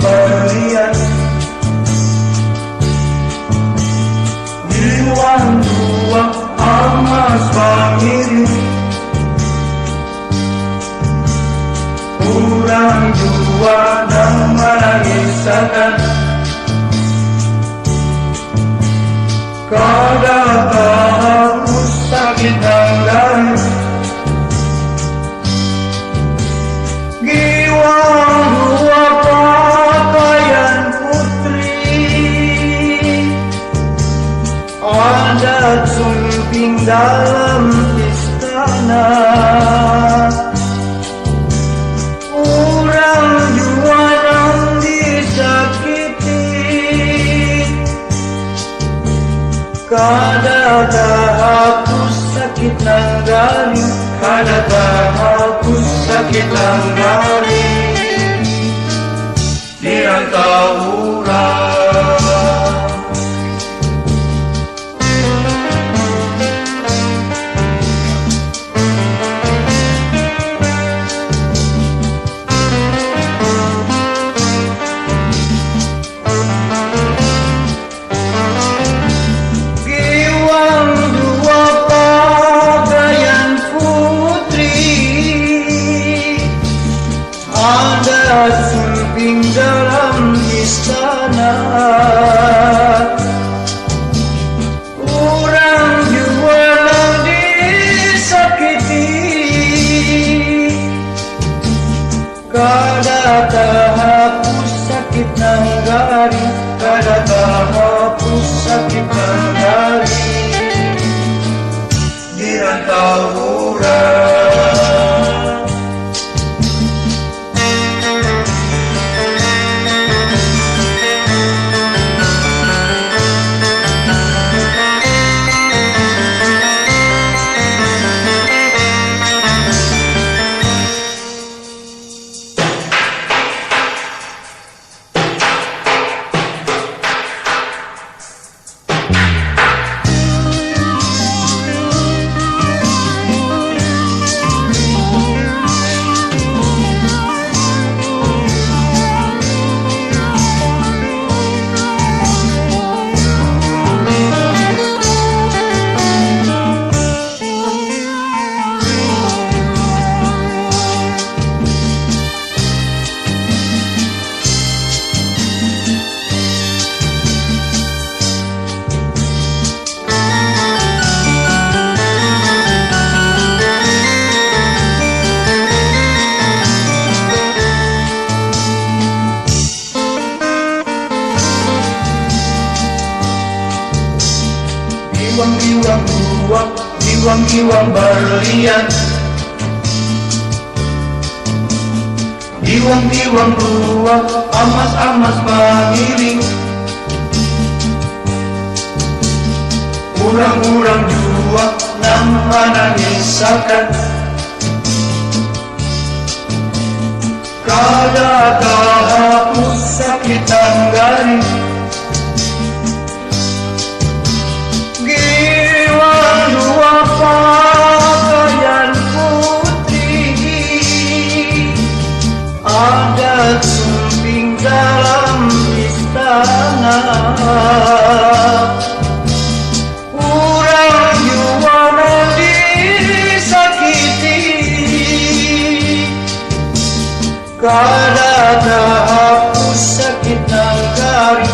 berlian, diluang-luang emas mengiring. Orang jua dan menangiskan, kadang hapus sakit tangan. Giwa-giwa pakaian putri, adat sumping dalam istana. Orang jua yang disakiti, kada hapus sakit nanggani, kada hapus sakit nanggani di rantau orang. Sumping dalam istana, orang jua yang disakiti, kada hapus sakit nanggari, kada hapus sakit nanggari di rantau orang. Giwang-giwang berlian, giwang-giwang luang emas-emas mengiring. Urang-urang jua nang menangiskan, kada hapus sakit tanggari. Pakaian putri, adat sumping dalam istana. Orang jua yang disakiti, kada hapus sakit nanggari,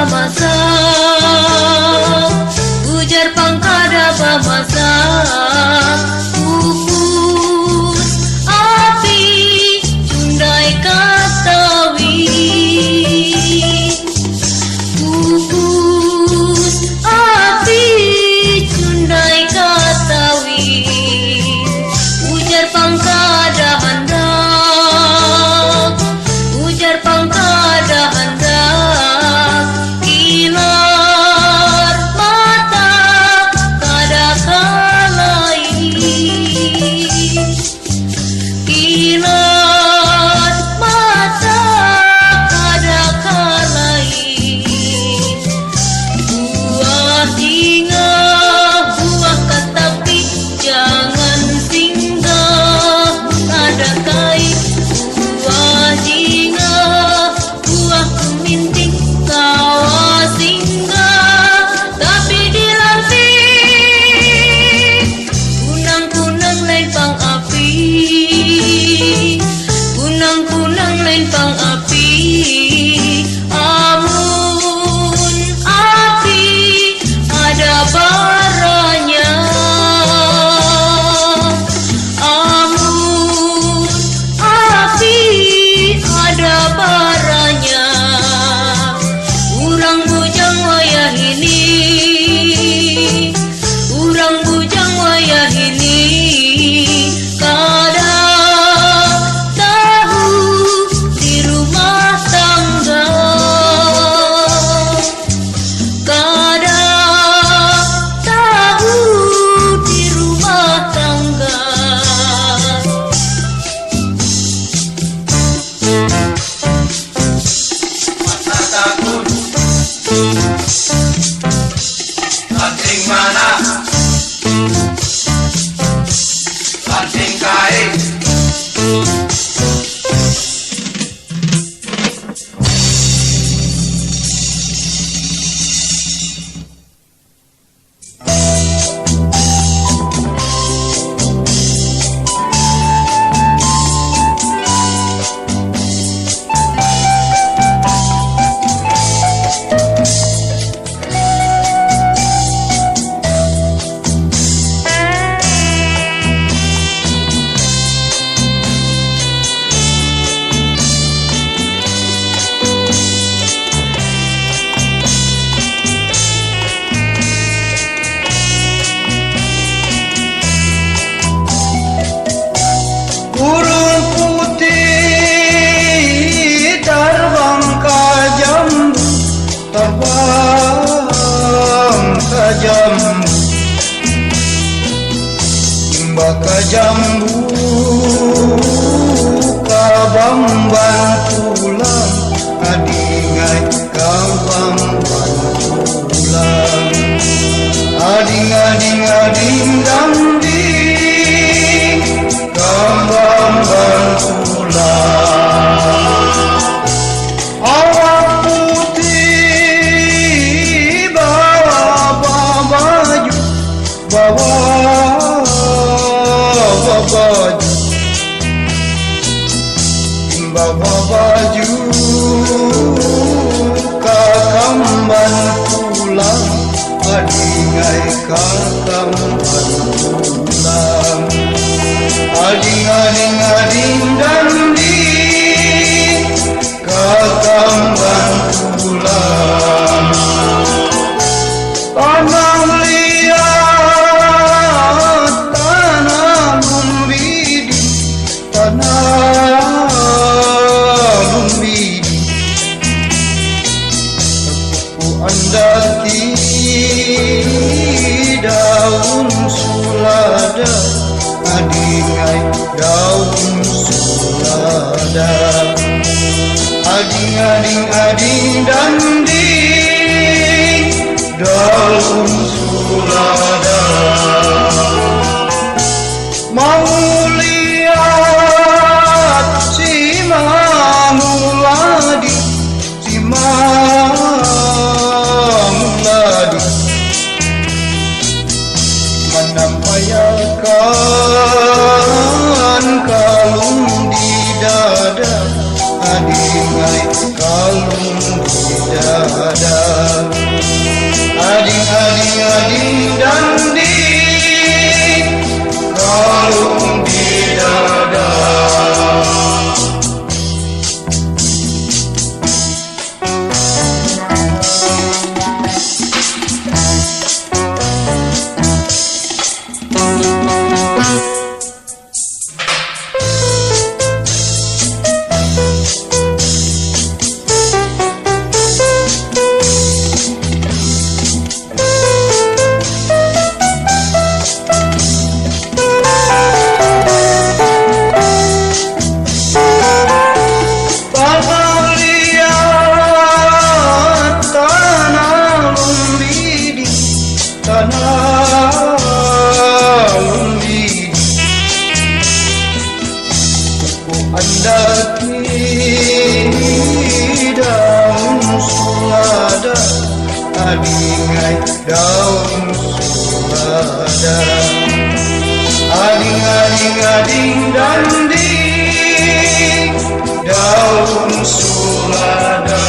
masa, ujar pangkada masa, pupus api cundai katawi, pupus api cundai katawi, ujar pangkada hendak, ujar pangkada hendak, kilar mata kada kalai, kilar mata kada kalai, buah singgah buah katapi jangan singgah kada kai, buah singgah buah keminting kawa singgah tapi dilantik, kunang-kunang lain pang api, kunang-kunang lain pang api, amun api ada baranya, amun api ada baranya, urang bujang wayah ini, urang bujang wayah ini, kada tahu di rumah tangga, kada tahu di rumah tangga. Masa takut Lanting mana Lanting kain burung putih terbang ke jambu, terbang ke jambu, timbak ke jambu, kabamban tulang, adingai kabamban tulang, ading dang ding, kabamban tulang. Awak putih bawa baju, bawa baju, bawa baju, kakamban tulang, adingai kakamban tulang, ading dang ding, kakamban tulang. Tanah liat, tanah membidi, tanah membidi, tepuk andati daun sulada, adingai daun sulada, ading dan ding, daun sulada. Mau lihat si Mamuladi, si Mamuladi, menampayakan kalung di dada, adingai kalung di dada. di daun sulada.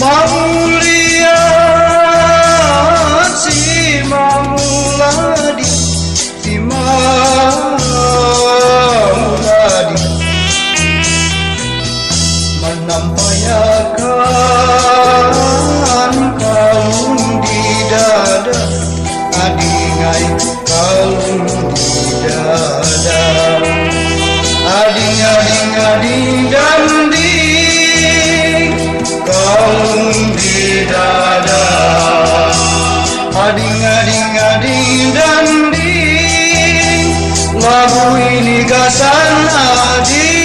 Mauliat si mamuladi, si mamuladi menampayakan kalung di dada, adingai kalung di dada. Ading ading ading danding kalung di dada. Ading ading ading danding, lagu ini gasan ading.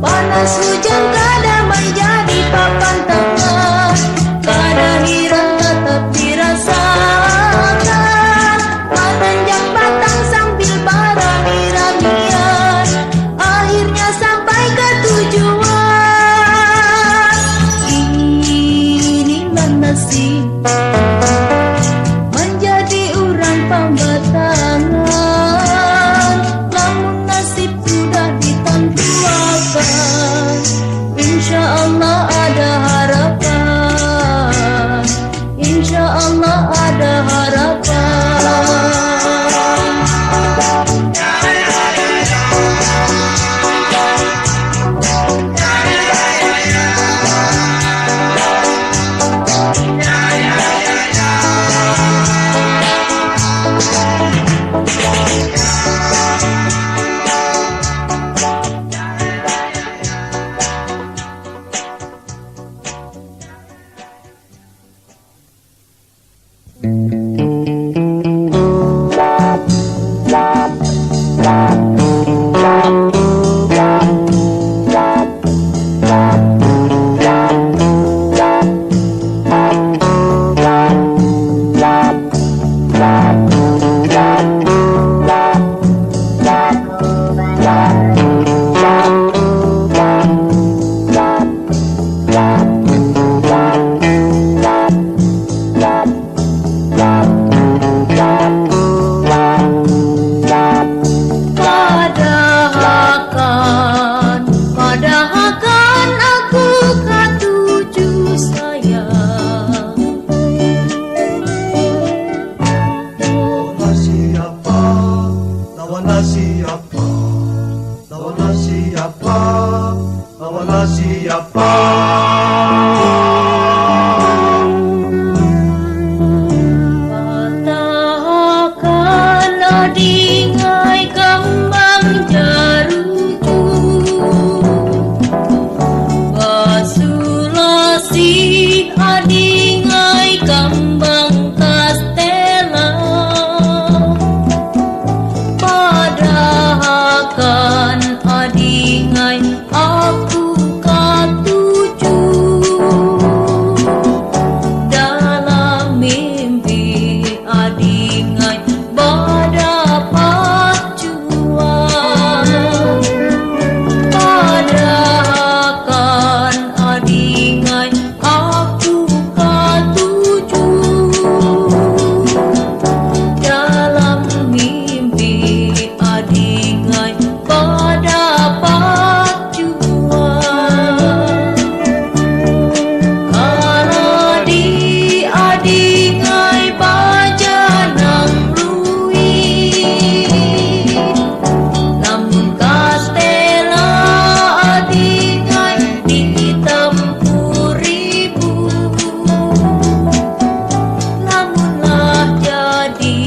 Panas hujan kadang menjadi papan tangan. Patahkan adingai kembang jaruju, basulasi adingai kembang kastela, padahkan adingai aku katuju, dalam mimpi adingai berdapat cuan, padahkan adingai aku katuju, dalam mimpi adingai berdapat cuan. Kalau di adingai bajanang lui, lamun kastela adingai ditampuribu, lamunlah jadi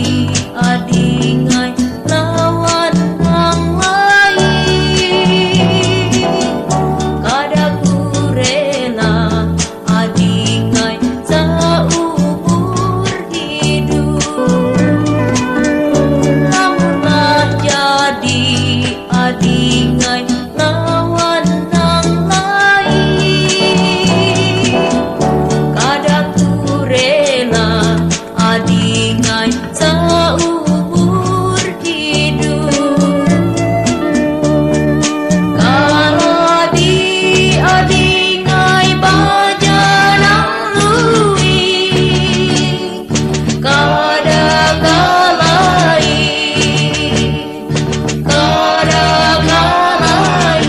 adingai lawan nang lain, kadaku rela adingai seumur hidup, lamunlah jadi adingai lawan nang lain, kadaku rela adingai seumur hidup. Kalau di adingai bajanang lui, kada kalai, kada kalai.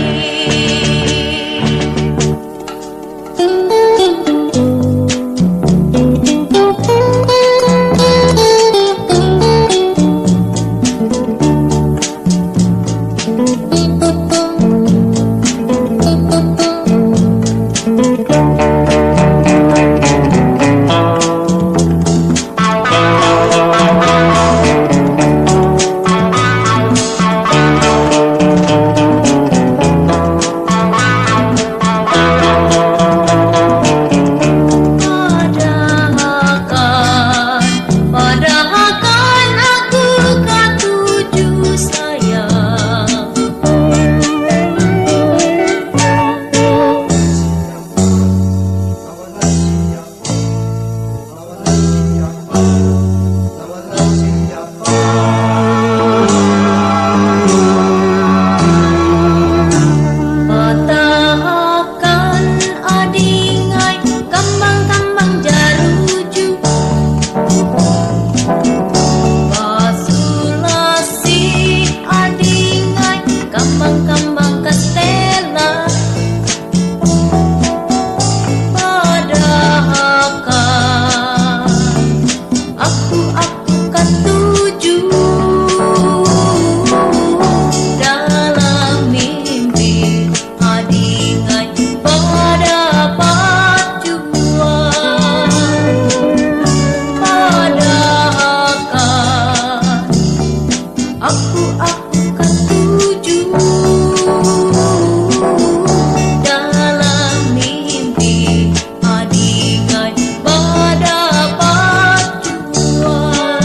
Padahkan aku katuju sayang, patahkan adingai kembang-kembang jaruju, basulasi adingai kembang-kembang kastela, padahkan aku katuju, dalam mimpi adingai berdapat cuan, padahkan aku katuju, dalam mimpi adingai berdapat cuan.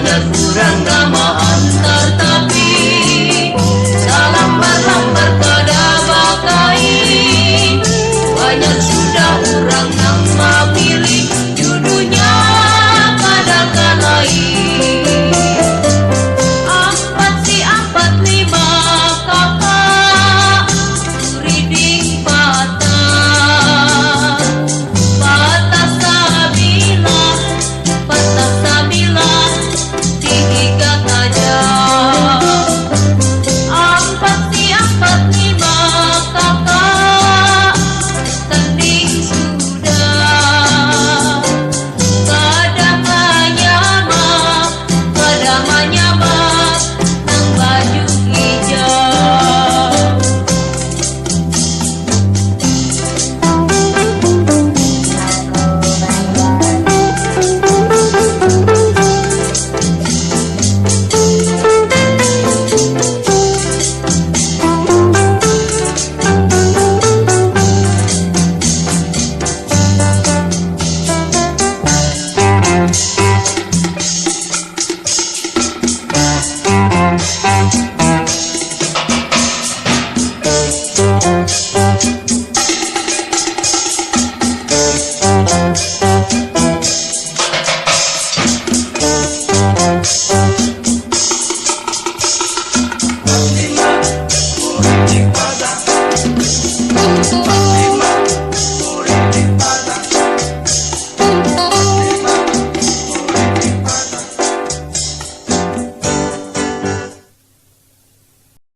Ada kurang nama antar tapi salambar-lambar kada bakai. Banyak sudah orang nama pilih judunya kada kalai. Empat si empat lima kakak riding patah. Patah sabila tiga aja. Empat si empat lima kakak tanding sudah. Kadang menyamar nang baju